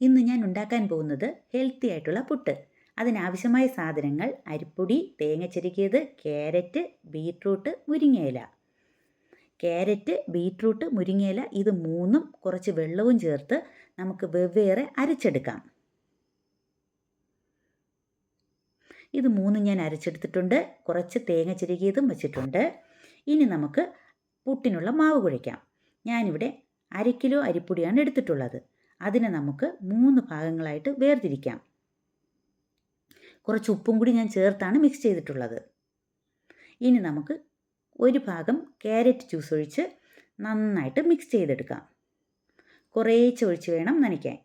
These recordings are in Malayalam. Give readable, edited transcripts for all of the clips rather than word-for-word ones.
ഇന്ന് ഞാൻ ഉണ്ടാക്കാൻ പോകുന്നത് ഹെൽത്തി ആയിട്ടുള്ള പുട്ട്. അതിനാവശ്യമായ സാധനങ്ങൾ: അരിപ്പൊടി, തേങ്ങ ചിരകിയത്, ക്യാരറ്റ്, ബീറ്റ്റൂട്ട്, മുരിങ്ങയില. ക്യാരറ്റ്, ബീറ്റ്റൂട്ട്, മുരിങ്ങയില ഇത് മൂന്നും കുറച്ച് വെള്ളവും ചേർത്ത് നമുക്ക് വെവ്വേറെ അരച്ചെടുക്കാം. ഇത് മൂന്നും ഞാൻ അരച്ചെടുത്തിട്ടുണ്ട്. കുറച്ച് തേങ്ങ ചിരകിയതും വെച്ചിട്ടുണ്ട്. ഇനി നമുക്ക് പുട്ടിനുള്ള മാവ് കുഴയ്ക്കാം. ഞാനിവിടെ 1/2 കിലോ അരിപ്പൊടിയാണ് എടുത്തിട്ടുള്ളത്. അതിനെ നമുക്ക് 3 ഭാഗങ്ങളായിട്ട് വേർതിരിക്കാം. കുറച്ച് ഉപ്പും കൂടി ഞാൻ ചേർത്താണ് മിക്സ് ചെയ്തിട്ടുള്ളത്. ഇനി നമുക്ക് ഒരു ഭാഗം ക്യാരറ്റ് ജ്യൂസ് ഒഴിച്ച് നന്നായിട്ട് മിക്സ് ചെയ്തെടുക്കാം. കുറേശ്ശെ ഒഴിച്ച് വേണം നനയ്ക്കാൻ.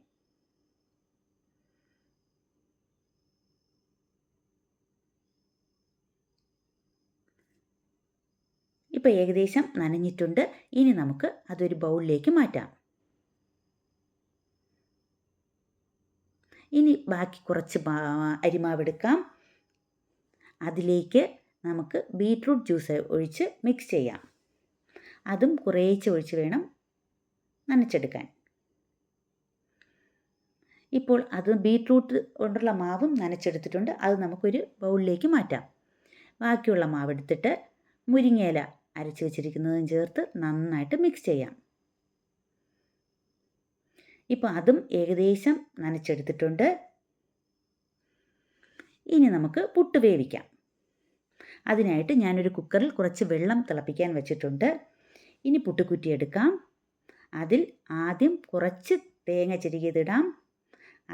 ഇപ്പോൾ ഏകദേശം നനഞ്ഞിട്ടുണ്ട്. ഇനി നമുക്ക് അതൊരു ബൗളിലേക്ക് മാറ്റാം. ഇനി ബാക്കി കുറച്ച് അരിമാവെടുക്കാം. അതിലേക്ക് നമുക്ക് ബീറ്റ്റൂട്ട് ജ്യൂസ് ഒഴിച്ച് മിക്സ് ചെയ്യാം. അതും കുറേശ്ശെ ഒഴിച്ച് വേണം നനച്ചെടുക്കാൻ. ഇപ്പോൾ അത് ബീറ്റ്റൂട്ട് കൊണ്ടുള്ള മാവും നനച്ചെടുത്തിട്ടുണ്ട്. അത് നമുക്കൊരു ബൗളിലേക്ക് മാറ്റാം. ബാക്കിയുള്ള മാവെടുത്തിട്ട് മുരിങ്ങയില അരച്ച് വെച്ചിരിക്കുന്നതും ചേർത്ത് നന്നായിട്ട് മിക്സ് ചെയ്യാം. ഇപ്പോൾ അതും ഏകദേശം നനച്ചെടുത്തിട്ടുണ്ട്. ഇനി നമുക്ക് പുട്ട് വേവിക്കാം. അതിനായിട്ട് ഞാനൊരു കുക്കറിൽ കുറച്ച് വെള്ളം തിളപ്പിക്കാൻ വെച്ചിട്ടുണ്ട്. ഇനി പുട്ടുകുറ്റി എടുക്കാം. അതിൽ ആദ്യം കുറച്ച് തേങ്ങ ചിരകിയതിടാം.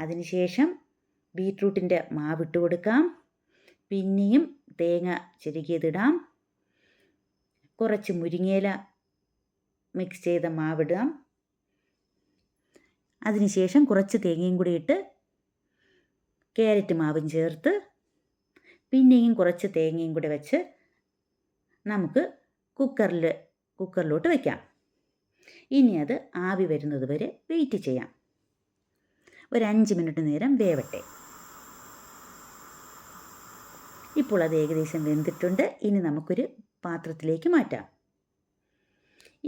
അതിനുശേഷം ബീറ്റ്റൂട്ടിൻ്റെ മാവിട്ട് കൊടുക്കാം. പിന്നെയും തേങ്ങ ചിരകിയതിടാം. കുറച്ച് മുരിങ്ങയില മിക്സ് ചെയ്ത മാവിടാം. അതിനുശേഷം കുറച്ച് തേങ്ങയും കൂടി ഇട്ട് ക്യാരറ്റ് മാവും ചേർത്ത് പിന്നെയും കുറച്ച് തേങ്ങയും കൂടി വെച്ച് നമുക്ക് കുക്കറിലോട്ട് വയ്ക്കാം. ഇനി അത് ആവി വരുന്നത് വരെ വെയിറ്റ് ചെയ്യാം. ഒരു 5 മിനിറ്റ് നേരം വേവട്ടെ. ഇപ്പോൾ അത് ഏകദേശം വെന്തിട്ടുണ്ട്. ഇനി നമുക്കൊരു പാത്രത്തിലേക്ക് മാറ്റാം.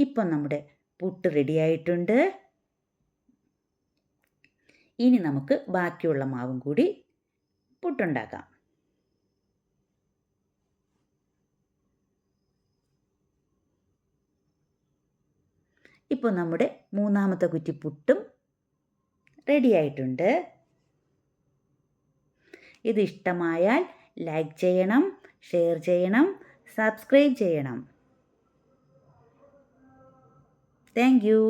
ഇപ്പം നമ്മുടെ പുട്ട് റെഡിയായിട്ടുണ്ട്. ഇനി നമുക്ക് ബാക്കിയുള്ള മാവും കൂടി പുട്ടുണ്ടാക്കാം. ഇപ്പോൾ നമ്മുടെ 3ാമത്തെ കുറ്റി പുട്ടും റെഡിയായിട്ടുണ്ട്. ഇത് ഇഷ്ടമായാൽ ലൈക്ക് ചെയ്യണം, ഷെയർ ചെയ്യണം, സബ്സ്ക്രൈബ് ചെയ്യണം. Thank you.